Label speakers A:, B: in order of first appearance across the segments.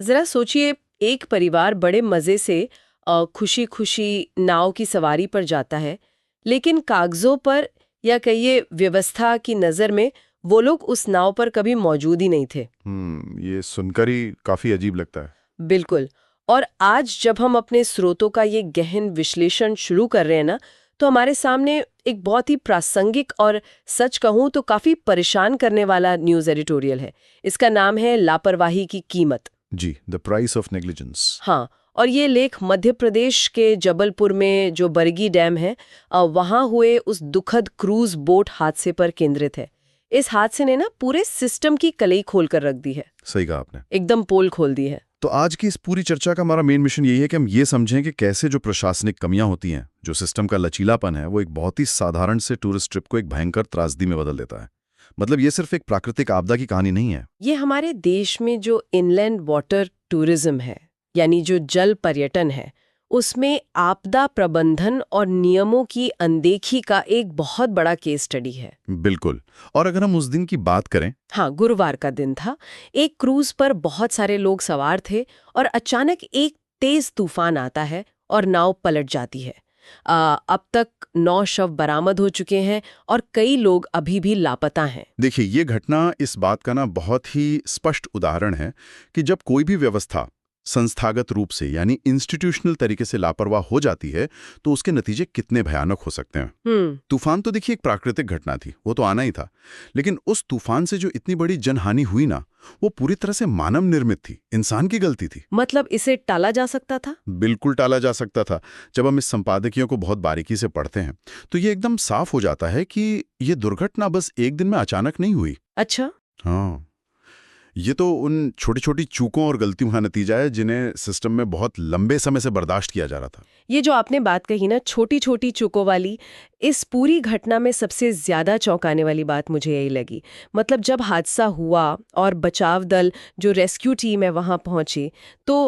A: जरा सोचिए, एक परिवार बड़े मजे से खुशी खुशी नाव की सवारी पर जाता है, लेकिन कागजों पर या कहिए व्यवस्था की नज़र में वो लोग उस नाव पर कभी मौजूद ही नहीं थे।
B: ये सुनकर ही काफी अजीब लगता है।
A: बिल्कुल। और आज जब हम अपने स्रोतों का ये गहन विश्लेषण शुरू कर रहे हैं ना, तो हमारे सामने एक बहुत ही प्रासंगिक और सच कहूं तो काफी परेशान करने वाला न्यूज़ एडिटोरियल है। इसका नाम है लापरवाही की कीमत।
B: जी, द प्राइस ऑफ नेग्लिजेंस।
A: हाँ, और ये लेख मध्य प्रदेश के जबलपुर में जो बरगी डैम है, वहाँ हुए उस दुखद क्रूज बोट हादसे पर केंद्रित है। इस हादसे ने ना पूरे सिस्टम की कलई खोल कर रख दी है।
B: सही कहा आपने।
A: एकदम पोल खोल दी है।
B: तो आज की इस पूरी चर्चा का हमारा मेन मिशन यही है कि हम ये समझें कि कैसे जो प्रशासनिक कमियां होती हैं, जो सिस्टम का लचीलापन है, वो एक बहुत ही साधारण से टूरिस्ट ट्रिप को एक भयंकर त्रासदी में बदल देता है। मतलब ये सिर्फ एक प्राकृतिक आपदा की कहानी नहीं है।
A: ये हमारे देश में जो इनलैंड वाटर टूरिज्म है, यानी जो जल पर्यटन है, उसमें आपदा प्रबंधन और नियमों की अनदेखी का एक बहुत बड़ा केस स्टडी है।
B: बिल्कुल। और अगर हम उस दिन की बात करें।
A: हाँ, गुरुवार का दिन था। एक क्रूज पर बहुत सारे लोग सवार थे और अचानक एक तेज तूफान आता है और नाव पलट जाती है। अब तक 9 शव बरामद हो चुके हैं और कई लोग अभी भी लापता हैं।
B: देखिए, ये घटना इस बात का ना बहुत ही स्पष्ट उदाहरण है कि जब कोई भी व्यवस्था संस्थागत रूप से यानी इंस्टीट्यूशनल तरीके से लापरवाह हो जाती है तो उसके नतीजे कितने भयानक हो सकते हैं। तूफान तो देखिए एक प्राकृतिक घटना थी, वो तो आना ही था। लेकिन उस तूफान से जो इतनी बड़ी जनहानि हुई ना, वो पूरी तरह से मानव निर्मित थी, इंसान की गलती थी।
A: मतलब इसे टाला जा सकता था?
B: बिल्कुल टाला जा सकता था। जब हम इस संपादकीय को बहुत बारीकी से पढ़ते हैं तो ये एकदम साफ हो जाता है कि ये दुर्घटना बस एक दिन में अचानक नहीं हुई।
A: अच्छा।
B: हाँ, ये तो उन छोटी छोटी चूकों और गलतियों का नतीजा है जिन्हें सिस्टम में बहुत लंबे समय से बर्दाश्त किया जा रहा था।
A: ये जो आपने बात कही ना, छोटी छोटी चूकों वाली, इस पूरी घटना में सबसे ज्यादा चौंकाने वाली बात मुझे यही लगी। मतलब जब हादसा हुआ और बचाव दल जो रेस्क्यू टीम है वहां पहुंची, तो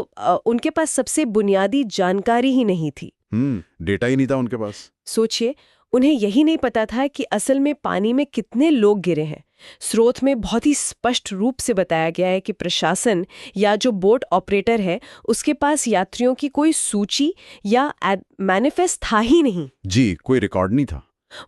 A: उनके पास सबसे बुनियादी जानकारी ही नहीं थी।
B: डेटा ही नहीं था उनके पास।
A: सोचिए, उन्हें यही नहीं पता था कि असल में पानी में कितने लोग गिरे हैं। स्रोत में बहुत ही स्पष्ट रूप से बताया गया है कि प्रशासन या जो बोट ऑपरेटर है, उसके पास यात्रियों की कोई सूची या मैनिफेस्ट था ही नहीं।
B: जी, कोई रिकॉर्ड नहीं था।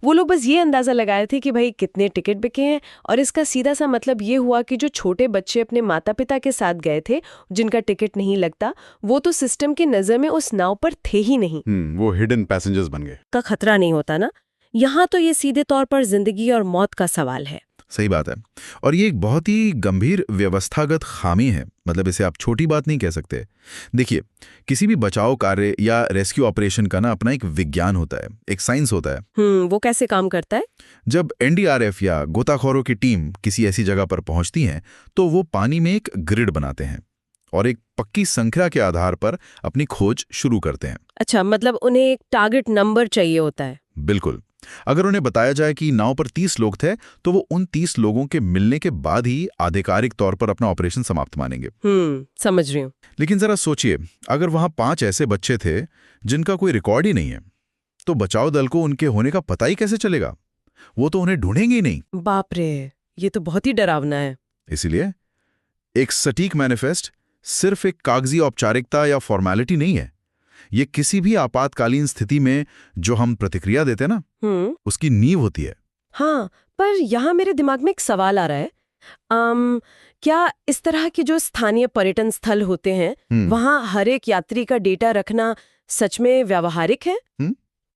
A: वो लोग बस ये अंदाजा लगाए थे कि भाई कितने टिकट बिके हैं, और इसका सीधा सा मतलब ये हुआ कि जो छोटे बच्चे अपने माता पिता के साथ गए थे, जिनका टिकट नहीं लगता, वो तो सिस्टम की नजर में उस नाव पर थे ही नहीं।
B: वो हिडन पैसेंजर्स बन गए।
A: का खतरा नहीं होता ना। यहाँ तो ये सीधे तौर पर जिंदगी और मौत का सवाल है।
C: सही बात है। और ये एक बहुत ही गंभीर व्यवस्थागत खामी है। मतलब इसे आप छोटी बात नहीं कह सकते। देखिए, किसी भी बचाव कार्य या रेस्क्यू ऑपरेशन का ना अपना एक विज्ञान होता है, एक साइंस होता है।
A: वो कैसे काम करता है?
C: जब एनडीआरएफ या गोताखोरों की टीम किसी ऐसी जगह पर पहुंचती हैं तो वो पानी में एक ग्रिड बनाते हैं और एक पक्की संख्या के आधार पर अपनी खोज शुरू करते हैं।
A: अच्छा, मतलब उन्हें एक टारगेट नंबर चाहिए होता है।
C: बिल्कुल। अगर उन्हें बताया जाए कि नाव पर 30 लोग थे तो वो उन 30 लोगों के मिलने के बाद ही आधिकारिक तौर पर अपना ऑपरेशन समाप्त मानेंगे।
A: समझ रही हूँ।
C: लेकिन जरा सोचिए, अगर वहां 5 ऐसे बच्चे थे जिनका कोई रिकॉर्ड ही नहीं है, तो बचाव दल को उनके होने का पता ही कैसे चलेगा? वो तो उन्हें ढूंढेंगे ही नहीं।
A: बाप रे, ये तो बहुत ही डरावना है।
C: इसीलिए एक सटीक मैनिफेस्ट सिर्फ एक कागजी औपचारिकता या फॉर्मेलिटी नहीं है। ये किसी भी आपातकालीन स्थिति में जो हम प्रतिक्रिया देते हैं ना, उसकी नींव होती है।
A: हाँ, पर यहाँ मेरे दिमाग में एक सवाल आ रहा है। क्या इस तरह के जो स्थानीय पर्यटन स्थल होते हैं, वहाँ हर एक यात्री का डेटा रखना सच में व्यावहारिक है?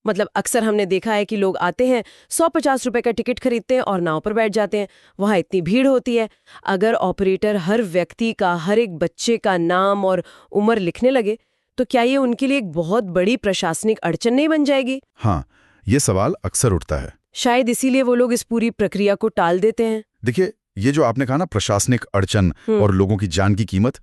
A: मतलब अक्सर हमने देखा है कि लोग आते हैं, 150 रुपए का टिकट खरीदते हैं और नाव पर बैठ जाते हैं। वहाँ इतनी भीड़ होती है। अगर ऑपरेटर हर व्यक्ति का, हर एक बच्चे का नाम और उम्र लिखने लगे, तो क्या ये उनके लिए एक बहुत बड़ी प्रशासनिक अड़चन नहीं बन जाएगी?
C: हाँ, ये सवाल अक्सर उठता है।
A: शायद इसीलिए वो लोग इस पूरी प्रक्रिया को टाल देते हैं।
C: देखिए, ये जो आपने कहा ना, प्रशासनिक अड़चन और लोगों की जान की कीमत,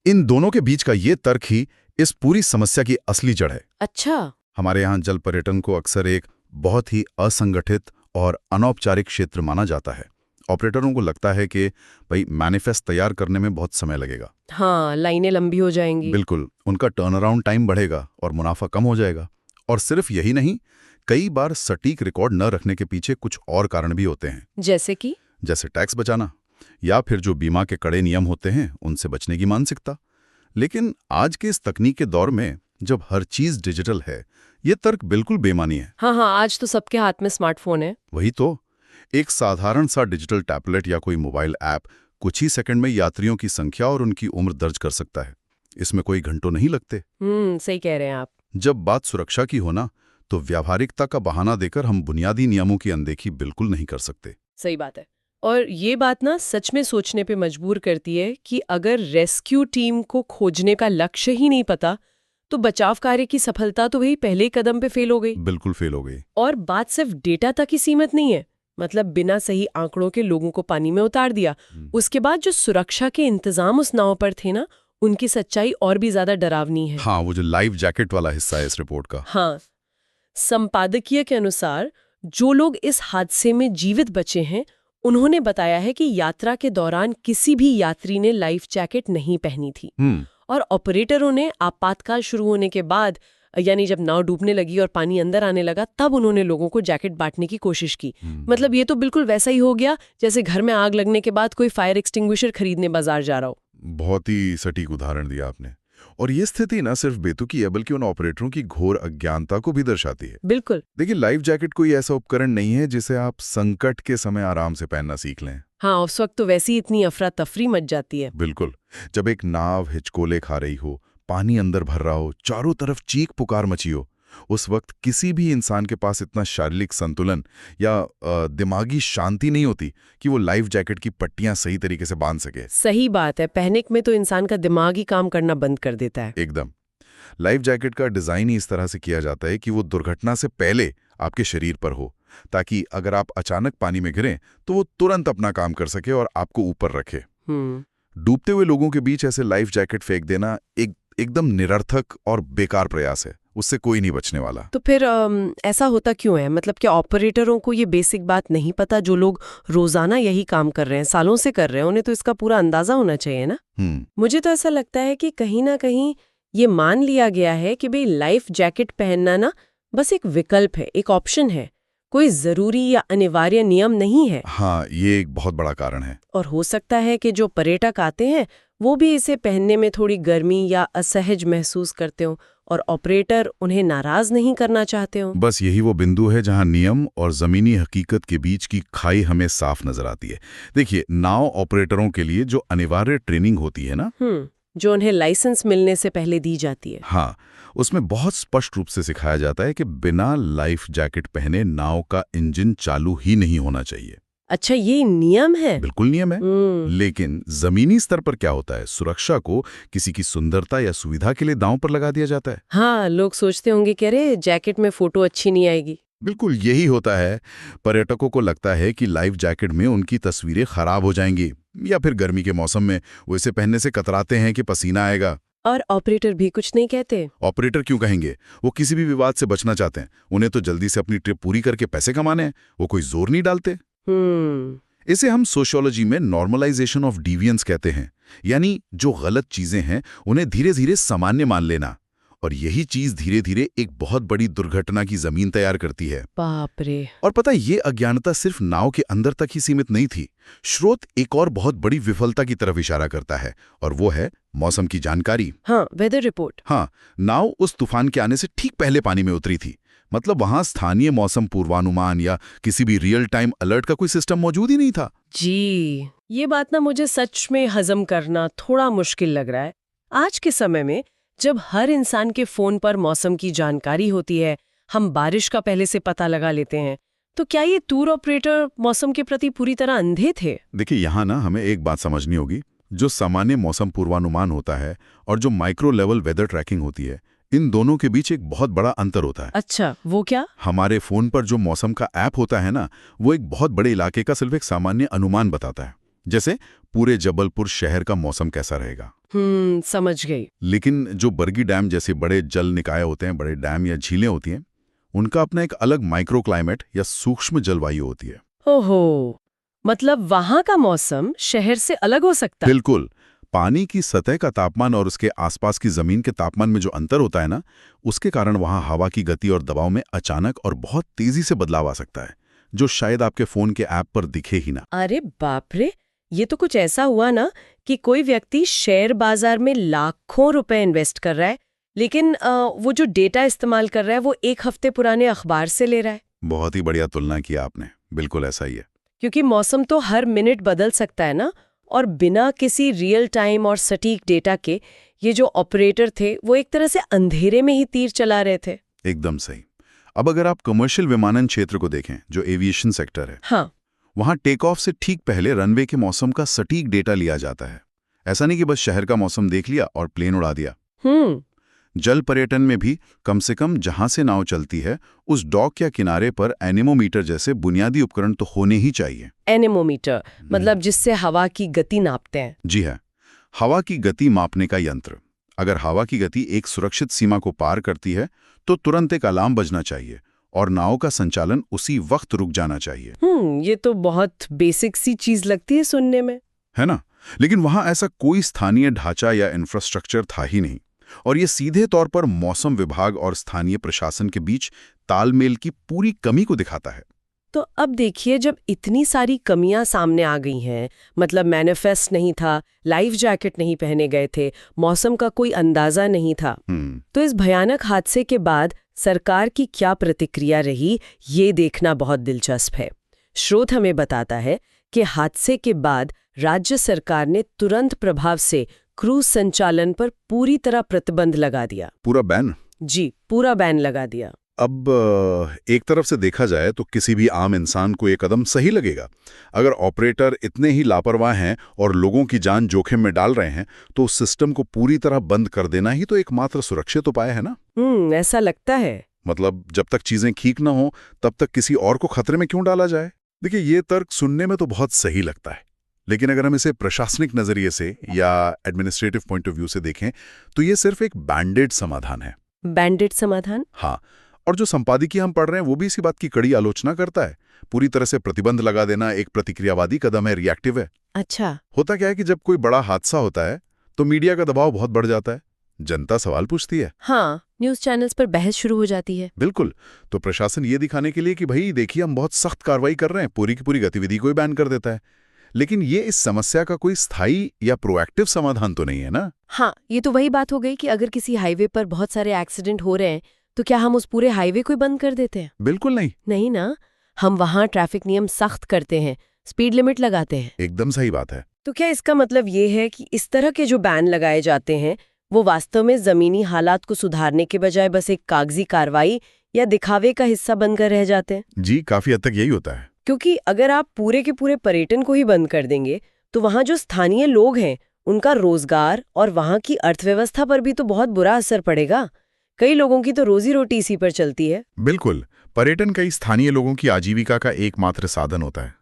C: इन दोनों के बीच का ये तर्क ही इस पूरी समस्या की असली जड़ है।
A: अच्छा।
C: हमारे यहाँ जल पर्यटन को अक्सर एक बहुत ही असंगठित और अनौपचारिक क्षेत्र माना जाता है। ऑपरेटरों को लगता है कि भाई मैनिफेस्ट तैयार करने में बहुत समय लगेगा।
A: हाँ, लाइनें लंबी हो जाएंगी।
C: बिल्कुल, उनका टर्न अराउंड टाइम बढ़ेगा और मुनाफा कम हो जाएगा। और सिर्फ यही नहीं, कई बार सटीक रिकॉर्ड न रखने के पीछे कुछ और कारण भी होते हैं।
A: जैसे कि?
C: जैसे टैक्स बचाना, या फिर जो बीमा के कड़े नियम होते हैं उनसे बचने की मानसिकता,
B: लेकिन आज के इस तकनीक के दौर में जब हर चीज डिजिटल है, ये तर्क बिल्कुल बेमानी है।
A: हाँ, आज तो सबके हाथ में स्मार्टफोन है।
B: वही तो, एक साधारण सा डिजिटल टैबलेट या कोई मोबाइल ऐप कुछ ही सेकंड में यात्रियों की संख्या और उनकी उम्र दर्ज कर सकता है। इसमें कोई घंटों नहीं लगते।
A: सही कह रहे हैं आप।
B: जब बात सुरक्षा की हो ना, तो व्यावहारिकता का बहाना देकर हम बुनियादी नियमों की अनदेखी बिल्कुल नहीं कर सकते।
A: सही बात है। और ये बात ना सच में सोचने पे मजबूर करती है कि अगर रेस्क्यू टीम को खोजने का लक्ष्य ही नहीं पता, तो बचाव कार्य की सफलता तो वही पहले कदम पे फेल हो गई।
B: बिल्कुल फेल हो गई।
A: और बात सिर्फ डेटा तक ही सीमित नहीं है। मतलब बिना सही आंकड़ों के लोगों को पानी में उतार दिया, उसके बाद जो सुरक्षा के इंतजाम उस नाव पर थे ना, उनकी सच्चाई और भी ज्यादा डरावनी है।
B: हाँ, वो जो लाइफ जैकेट वाला हिस्सा है इस रिपोर्ट का।
A: हाँ, संपादकीय के अनुसार जो लोग इस हादसे में जीवित बचे हैं, उन्होंने बताया है कि यात्रा के दौरान किसी भी यात्री ने लाइफ जैकेट नहीं पहनी थी। और ऑपरेटरों ने आपातकाल शुरू होने के बाद, यानी जब नाव डूबने लगी और पानी अंदर आने लगा, तब उन्होंने लोगों को जैकेट बांटने की कोशिश की। मतलब ये तो बिल्कुल वैसा ही हो गया जैसे घर में आग लगने के बाद कोई फायर एक्सटिंग्विशर खरीदने बाजार जा रहा हो।
B: बहुत ही सटीक उदाहरण दिया आपने। और ये स्थिति न सिर्फ बेतुकी है, बल्कि उन ऑपरेटरों की घोर अज्ञानता को भी दर्शाती है।
A: बिल्कुल।
B: देखिए, लाइफ जैकेट कोई ऐसा उपकरण नहीं है जिसे आप संकट के समय आराम से पहनना सीख लें।
A: हाँ, उस वक्त तो वैसी इतनी अफरा तफरी मच जाती है।
B: बिल्कुल। जब एक नाव हिचकोले खा रही हो, पानी अंदर भर रहा हो, चारों तरफ चीख पुकार मची हो, उस वक्त किसी भी इंसान के पास इतना शारीरिक संतुलन या दिमागी शांति नहीं होती कि वो लाइफ जैकेट की पट्टियां सही तरीके से बांध सके।
A: सही बात है। पैनिक में तो इंसान का दिमाग ही काम करना बंद कर देता है।
B: एकदम। लाइफ जैकेट का डिजाइन ही इस तरह से किया जाता है कि वो दुर्घटना से पहले आपके शरीर पर हो, ताकि अगर आप अचानक पानी में गिरें तो वो तुरंत अपना काम कर सके और आपको ऊपर रखे। डूबते हुए लोगों के बीच ऐसे लाइफ जैकेट फेंक देना एकदम निरर्थक और बेकार प्रयास है। उससे कोई नहीं बचने वाला।
A: तो फिर ऐसा होता क्यों है? मतलब क्या ऑपरेटरों को ये बेसिक बात नहीं पता? जो लोग रोजाना यही काम कर रहे हैं, सालों से कर रहे हैं, उन्हें तो इसका पूरा अंदाजा होना चाहिए ना। मुझे तो ऐसा लगता है कि कहीं ना कहीं ये मान लिया गया है कि भाई लाइफ जैकेट पहनना ना बस एक विकल्प है, एक ऑप्शन है, कोई जरूरी या अनिवार्य नियम नहीं है।
B: हाँ, ये एक बहुत बड़ा कारण है।
A: और हो सकता है कि जो पर्यटक आते हैं वो भी इसे पहनने में थोड़ी गर्मी या असहज महसूस करते हो, और ऑपरेटर उन्हें नाराज नहीं करना चाहते हो।
B: बस यही वो बिंदु है जहां नियम और जमीनी हकीकत के बीच की खाई हमें साफ नजर आती है। देखिए, नाव ऑपरेटरों के लिए जो अनिवार्य ट्रेनिंग होती है ना,
A: जो उन्हें लाइसेंस मिलने से पहले दी जाती है,
B: हाँ, उसमें बहुत स्पष्ट रूप से सिखाया जाता है कि बिना लाइफ जैकेट पहने नाव का इंजन चालू ही नहीं होना चाहिए।
A: अच्छा, ये नियम है?
B: बिल्कुल नियम है। लेकिन जमीनी स्तर पर क्या होता है, सुरक्षा को किसी की सुंदरता या सुविधा के लिए दांव पर लगा दिया जाता है।
A: हाँ, लोग सोचते होंगे कि अरे जैकेट में फोटो अच्छी नहीं आएगी।
B: बिल्कुल यही होता है। पर्यटकों को लगता है कि लाइफ जैकेट में उनकी तस्वीरें खराब हो जाएंगी, या फिर गर्मी के मौसम में वो इसे पहनने से कतराते हैं कि पसीना आएगा।
A: और ऑपरेटर भी कुछ नहीं कहते।
B: ऑपरेटर क्यों कहेंगे? वो किसी भी विवाद से बचना चाहते हैं। उन्हें तो जल्दी से अपनी ट्रिप पूरी करके पैसे कमाने हैं। वो कोई जोर नहीं डालते। इसे हम सोशियोलॉजी में नॉर्मलाइजेशन ऑफ डिवियंस कहते हैं, यानी जो गलत चीजें हैं उन्हें धीरे धीरे सामान्य मान लेना। और यही चीज धीरे धीरे एक बहुत बड़ी दुर्घटना की जमीन तैयार करती है।
A: बाप रे।
B: और पता है, ये अज्ञानता सिर्फ नाव के अंदर तक ही सीमित नहीं थी। स्रोत एक और बहुत बड़ी विफलता की तरफ इशारा करता है, और वो है मौसम की जानकारी।
A: हाँ, वेदर रिपोर्ट।
B: हाँ, नाव उस तूफान के आने से ठीक पहले पानी में उतरी थी। मतलब वहां स्थानीय मौसम पूर्वानुमान या किसी भी रियल टाइम अलर्ट का कोई सिस्टम मौजूद ही नहीं था।
A: जी, ये बात ना मुझे सच में हजम करना थोड़ा मुश्किल लग रहा है। आज के समय में जब हर इंसान के फोन पर मौसम की जानकारी होती है, हम बारिश का पहले से पता लगा लेते हैं, तो क्या ये टूर ऑपरेटर मौसम के प्रति पूरी तरह अंधे थे?
B: देखिए, यहाँ ना हमें एक बात समझनी होगी। जो सामान्य मौसम पूर्वानुमान होता है और जो माइक्रो लेवल वेदर ट्रैकिंग होती है, इन दोनों के बीच एक बहुत बड़ा अंतर होता है।
A: अच्छा, वो क्या?
B: हमारे फोन पर जो मौसम का ऐप होता है ना, वो एक बहुत बड़े इलाके का सिर्फ एक सामान्य अनुमान बताता है। जैसे पूरे जबलपुर शहर का मौसम कैसा रहेगा।
A: समझ गई।
B: लेकिन जो बरगी डैम जैसे बड़े जल निकाय होते हैं, बड़े डैम या झीलें होती हैं, उनका अपना एक अलग माइक्रो क्लाइमेट या सूक्ष्म जलवायु होती है।
A: ओहो, मतलब वहां का मौसम शहर से अलग हो सकता है?
B: बिल्कुल। पानी की सतह का तापमान और उसके आसपास की जमीन के तापमान में जो अंतर होता है ना, उसके कारण वहां हवा की गति और दबाव में अचानक और बहुत तेजी से बदलाव आ सकता है, जो शायद आपके फोन के ऐप पर दिखे ही ना।
A: अरे बाप रे, ये तो कुछ ऐसा हुआ ना कि कोई व्यक्ति शेयर बाजार में लाखों रुपए इन्वेस्ट कर रहा है, लेकिन वो जो डेटा इस्तेमाल कर रहा है वो एक हफ्ते पुराने अखबार से ले रहा है।
B: बहुत ही बढ़िया तुलना किया आपने, बिल्कुल ऐसा ही है।
A: क्योंकि मौसम तो हर मिनट बदल सकता है ना, और बिना किसी रियल टाइम और सटीक डेटा के ये जो ऑपरेटर थे वो एक तरह से अंधेरे में ही तीर चला रहे थे।
B: एकदम सही। अब अगर आप कमर्शियल विमानन क्षेत्र को देखें, जो एविएशन सेक्टर है,
A: हाँ,
B: वहां टेक ऑफ से ठीक पहले रनवे के मौसम का सटीक डेटा लिया जाता है। ऐसा नहीं कि बस शहर का मौसम देख लिया और प्लेन उड़ा दिया। जल पर्यटन में भी कम से कम जहां से नाव चलती है उस डॉक या किनारे पर एनेमोमीटर जैसे बुनियादी उपकरण तो होने ही चाहिए।
A: एनेमोमीटर मतलब जिससे हवा की गति नापते हैं।
B: जी है, हवा की गति मापने का यंत्र। अगर हवा की गति एक सुरक्षित सीमा को पार करती है तो तुरंत एक अलार्म बजना चाहिए और नाव का संचालन उसी वक्त रुक जाना चाहिए।
A: ये तो बहुत बेसिक सी चीज लगती है सुनने में,
B: है ना? लेकिन वहां ऐसा कोई स्थानीय ढांचा या इंफ्रास्ट्रक्चर था ही नहीं, और ये सीधे तौर पर मौसम विभाग और स्थानीय प्रशासन के बीच तालमेल की पूरी कमी को दिखाता है।
A: तो अब देखिए, जब इतनी सारी कमियां सामने आ गई हैं, मतलब मैनिफेस्ट नहीं था, लाइफ जैकेट नहीं पहने गए थे, मौसम का कोई अंदाजा नहीं था, तो इस भयानक हादसे के बाद सरकार की क्या प्रतिक्रिया रही, ये देखना बहुत दिलचस्प है। स्रोत हमें बताता है कि हादसे के बाद राज्य सरकार ने तुरंत प्रभाव से क्रूज संचालन पर पूरी तरह प्रतिबंध लगा दिया।
B: पूरा बैन?
A: जी, पूरा बैन लगा दिया।
B: अब एक तरफ से देखा जाए तो किसी भी आम इंसान को ये कदम सही लगेगा। अगर ऑपरेटर इतने ही लापरवाह हैं और लोगों की जान जोखिम में डाल रहे हैं तो उस सिस्टम को पूरी तरह बंद कर देना ही तो एकमात्र सुरक्षित उपाय है ना?
A: ऐसा लगता है।
B: मतलब जब तक चीजें ठीक ना हो तब तक किसी और को खतरे में क्यों डाला जाए? देखिए, ये तर्क सुनने में तो बहुत सही लगता है, लेकिन अगर हम इसे प्रशासनिक नजरिए से या एडमिनिस्ट्रेटिव पॉइंट ऑफ व्यू से देखें तो ये सिर्फ एक बैंडेड समाधान है।
A: बैंडेड समाधान?
B: हाँ, और जो संपादकीय हम पढ़ रहे हैं वो भी इसी बात की कड़ी आलोचना करता है। पूरी तरह से प्रतिबंध लगा देना एक प्रतिक्रियावादी कदम है, रिएक्टिव है।
A: अच्छा।
B: होता क्या है कि जब कोई बड़ा हादसा होता है तो मीडिया का दबाव बहुत बढ़ जाता है, जनता सवाल पूछती है।
A: हाँ, न्यूज चैनल्स पर बहस शुरू हो जाती है।
B: बिल्कुल। तो प्रशासन ये दिखाने के लिए कि भाई देखिए हम बहुत सख्त कार्रवाई कर रहे हैं, पूरी की पूरी गतिविधि को ही बैन कर देता है। लेकिन ये इस समस्या का कोई स्थायी या प्रोएक्टिव समाधान तो नहीं है ना?
A: हाँ, ये तो वही बात हो गई कि अगर किसी हाईवे पर बहुत सारे एक्सीडेंट हो रहे हैं तो क्या हम उस पूरे हाईवे को ही बंद कर देते हैं?
B: बिल्कुल नहीं।
A: नहीं ना, हम वहाँ ट्रैफिक नियम सख्त करते हैं, स्पीड लिमिट लगाते हैं।
B: एकदम सही बात है।
A: तो क्या इसका मतलब ये है कि इस तरह के जो बैन लगाए जाते हैं वो वास्तव में जमीनी हालात को सुधारने के बजाय बस एक कागजी कार्रवाई या दिखावे का हिस्सा बनकर रह जाते हैं?
B: जी, काफी हद तक यही होता है।
A: क्योंकि अगर आप पूरे के पूरे पर्यटन को ही बंद कर देंगे तो वहाँ जो स्थानीय लोग हैं उनका रोजगार और वहाँ की अर्थव्यवस्था पर भी तो बहुत बुरा असर पड़ेगा। कई लोगों की तो रोजी रोटी इसी पर चलती है।
B: बिल्कुल, पर्यटन कई स्थानीय लोगों की आजीविका का एकमात्र साधन होता है।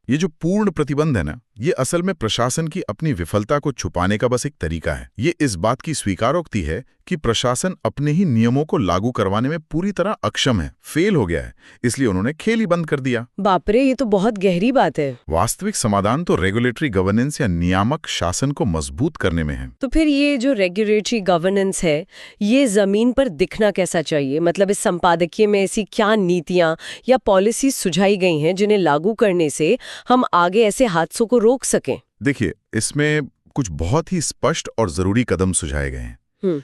B: ये जो पूर्ण प्रतिबंध है ना, ये असल में प्रशासन की अपनी विफलता को छुपाने का बस एक तरीका है। ये इस बात की स्वीकारोक्ति है कि प्रशासन अपने ही नियमों को लागू करवाने में पूरी तरह अक्षम है, फेल हो गया है, इसलिए उन्होंने खेल ही बंद कर दिया।
A: बाप रे, ये तो बहुत गहरी बात है।
B: वास्तविक समाधान तो रेगुलेटरी गवर्नेंस या नियामक शासन को मजबूत करने में है।
A: तो फिर ये जो रेगुलेटरी गवर्नेंस है, ये जमीन पर दिखना कैसा चाहिए? मतलब इस संपादकीय में ऐसी क्या नीतियां या पॉलिसी सुझाई गई हैं जिन्हें लागू करने से हम आगे ऐसे हादसों को रोक सकें?
B: देखिए, इसमें कुछ बहुत ही स्पष्ट और जरूरी कदम सुझाए गए हैं।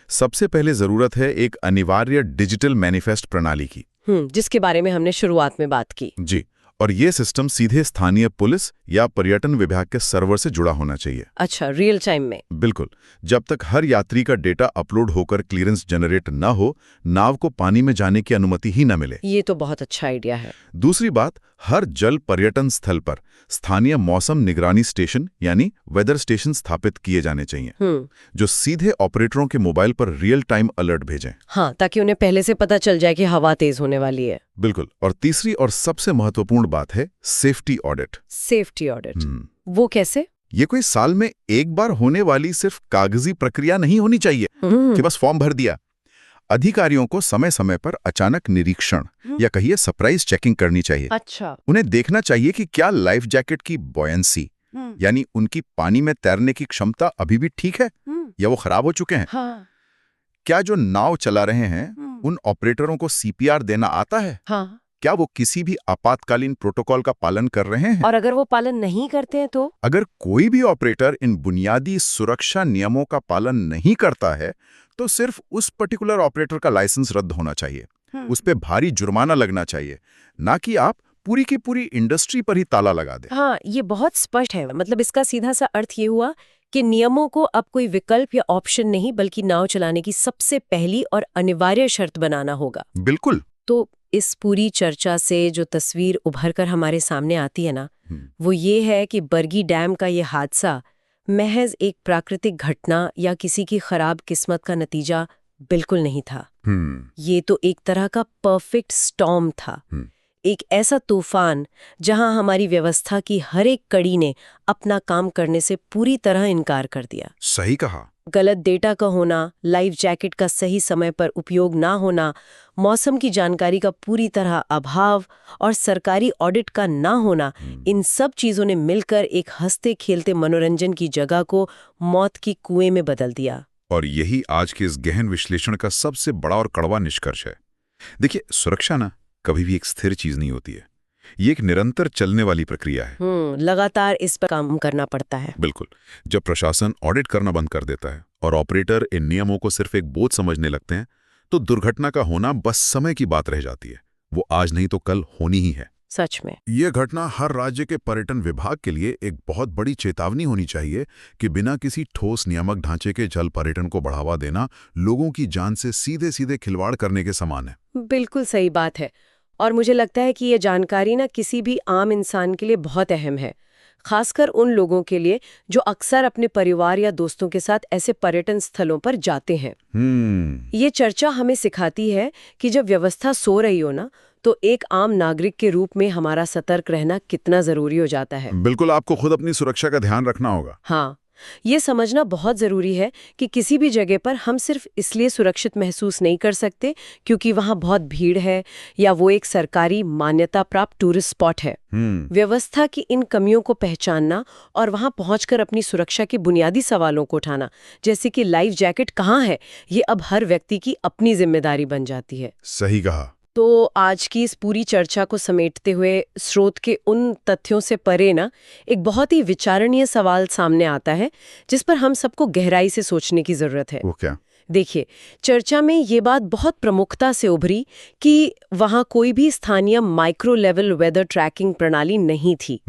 B: सबसे पहले जरूरत है एक अनिवार्य डिजिटल मैनिफेस्ट प्रणाली की,
A: जिसके बारे में हमने शुरुआत में बात की।
B: जी, और ये सिस्टम सीधे स्थानीय पुलिस या पर्यटन विभाग के सर्वर से जुड़ा होना चाहिए।
A: अच्छा, रियल टाइम में?
B: बिल्कुल। जब तक हर यात्री का डेटा अपलोड होकर क्लियरेंस जनरेट न हो, नाव को पानी में जाने की अनुमति ही न मिले।
A: ये तो बहुत अच्छा आइडिया है।
B: दूसरी बात, हर जल पर्यटन स्थल पर स्थानीय मौसम निगरानी स्टेशन यानी वेदर स्टेशन स्थापित किए जाने चाहिए, जो सीधे ऑपरेटरों के मोबाइल पर रियल टाइम अलर्ट भेजें।
A: हाँ, ताकि उन्हें पहले से पता चल जाए कि हवा तेज होने वाली है।
B: बिल्कुल। और तीसरी और सबसे महत्वपूर्ण बात है सेफ्टी ऑडिट।
A: Safety audit? वो कैसे?
B: ये कोई साल में एक बार होने वाली सिर्फ कागजी प्रक्रिया नहीं होनी चाहिए कि बस फॉर्म भर दिया। अधिकारियों को समय समय पर अचानक निरीक्षण या कहिए सरप्राइज चेकिंग करनी चाहिए।
A: अच्छा।
B: उन्हें देखना चाहिए कि क्या लाइफ जैकेट की बॉयंसी यानी उनकी पानी में तैरने की क्षमता अभी भी ठीक है या वो खराब हो चुके हैं।
A: हाँ।
B: क्या जो नाव चला रहे हैं उन ऑपरेटरों को CPR देना आता है?
A: हाँ।
B: क्या वो किसी भी आपातकालीन प्रोटोकॉल का पालन कर रहे हैं?
A: और अगर वो पालन नहीं करते हैं तो?
B: अगर कोई भी ऑपरेटर इन बुनियादी सुरक्षा नियमों का पालन नहीं करता है तो सिर्फ उस पर्टिकुलर ऑपरेटर का लाइसेंस रद्द होना चाहिए, उस पे भारी जुर्माना लगना चाहिए, ना कि आप पूरी की पूरी इंडस्ट्री पर ही ताला लगा दें।
A: हाँ, ये बहुत स्पष्ट है। मतलब इसका सीधा सा अर्थ ये हुआ कि नियमों को अब कोई विकल्प या ऑप्शन नहीं बल्कि नाव चलाने की सबसे पहली और अनिवार्य शर्त बनाना होगा।
B: बिल्कुल।
A: तो इस पूरी चर्चा से जो तस्वीर उभर कर हमारे सामने आती है ना, वो ये है कि बरगी डैम का ये हादसा महज एक प्राकृतिक घटना या किसी की खराब किस्मत का नतीजा बिल्कुल नहीं था। ये तो एक तरह का परफेक्ट स्टॉर्म था, एक ऐसा तूफान जहां हमारी व्यवस्था की हर एक कड़ी ने अपना काम करने से पूरी तरह इनकार कर दिया।
B: सही कहा।
A: गलत डेटा का होना, लाइफ जैकेट का सही समय पर उपयोग ना होना, मौसम की जानकारी का पूरी तरह अभाव और सरकारी ऑडिट का ना होना, इन सब चीजों ने मिलकर एक हंसते खेलते मनोरंजन की जगह को मौत की कुएं में बदल दिया।
B: और यही आज के इस गहन विश्लेषण का सबसे बड़ा और कड़वा निष्कर्ष है। देखिए, सुरक्षा ना कभी भी एक स्थिर चीज नहीं होती है, ये एक निरंतर चलने वाली प्रक्रिया है।
A: लगातार इस पर काम करना पड़ता है।
B: बिल्कुल। जब प्रशासन ऑडिट करना बंद कर देता है और ऑपरेटर इन नियमों को सिर्फ एक बोझ समझने लगते हैं, तो दुर्घटना का होना बस समय की बात रह जाती है। वो आज नहीं तो कल होनी ही है।
A: सच में
B: ये घटना हर राज्य के पर्यटन विभाग के लिए एक बहुत बड़ी चेतावनी होनी चाहिए कि बिना किसी ठोस नियामक ढांचे के जल पर्यटन को बढ़ावा देना लोगों की जान से सीधे सीधे खिलवाड़ करने के समान है।
A: बिल्कुल सही बात है। और मुझे लगता है कि ये जानकारी ना किसी भी आम इंसान के लिए बहुत अहम है, खासकर उन लोगों के लिए जो अक्सर अपने परिवार या दोस्तों के साथ ऐसे पर्यटन स्थलों पर जाते हैं। ये चर्चा हमें सिखाती है कि जब व्यवस्था सो रही हो ना, तो एक आम नागरिक के रूप में हमारा सतर्क रहना कितना जरूरी हो जाता है।
B: बिल्कुल, आपको खुद अपनी सुरक्षा का ध्यान रखना होगा।
A: हाँ, ये समझना बहुत जरूरी है कि किसी भी जगह पर हम सिर्फ इसलिए सुरक्षित महसूस नहीं कर सकते क्योंकि वहां बहुत भीड़ है या वो एक सरकारी मान्यता प्राप्त टूरिस्ट स्पॉट है। व्यवस्था की इन कमियों को पहचानना और वहां पहुंचकर अपनी सुरक्षा के बुनियादी सवालों को उठाना, जैसे कि लाइफ जैकेट कहाँ है, ये अब हर व्यक्ति की अपनी जिम्मेदारी बन जाती है।
B: सही कहा।
A: तो आज की इस पूरी चर्चा को समेटते हुए स्रोत के उन तथ्यों से परे ना एक बहुत ही विचारणीय सवाल सामने आता है जिस पर हम सबको गहराई से सोचने की जरूरत है।
B: वो क्या?
A: देखिए, चर्चा में ये बात बहुत प्रमुखता से उभरी कि वहां कोई भी स्थानीय माइक्रो लेवल वेदर ट्रैकिंग प्रणाली नहीं थी।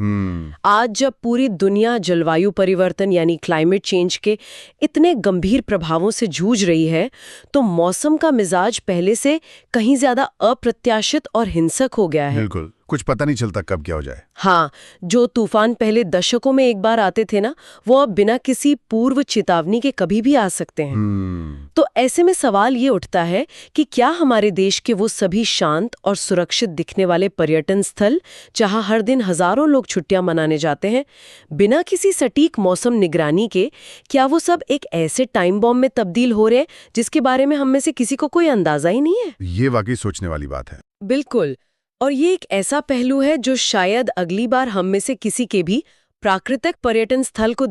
A: आज जब पूरी दुनिया जलवायु परिवर्तन यानी क्लाइमेट चेंज के इतने गंभीर प्रभावों से जूझ रही है, तो मौसम का मिजाज पहले से कहीं ज्यादा अप्रत्याशित और हिंसक हो गया है।
B: बिल्कुल, कुछ पता नहीं चलता कब क्या हो जाए।
A: हाँ, जो तूफान पहले दशकों में एक बार आते थे ना, वो अब बिना किसी पूर्व चेतावनी के कभी भी आ सकते हैं। तो ऐसे में सवाल ये उठता है कि क्या हमारे देश के वो सभी शांत और सुरक्षित दिखने वाले पर्यटन स्थल, जहां हर दिन हजारों लोग छुट्टियां मनाने जाते हैं बिना किसी सटीक मौसम निगरानी के, क्या वो सब एक ऐसे टाइम बॉम्ब में तब्दील हो रहे हैं जिसके बारे में हम में से किसी को कोई अंदाजा ही नहीं है?
B: ये वाकई सोचने वाली बात है।
A: बिल्कुल। और ये एक ऐसा पहलू है जो शायद अगली बार हम में से किसी के भी प्राकृतिक पर्यटन स्थल को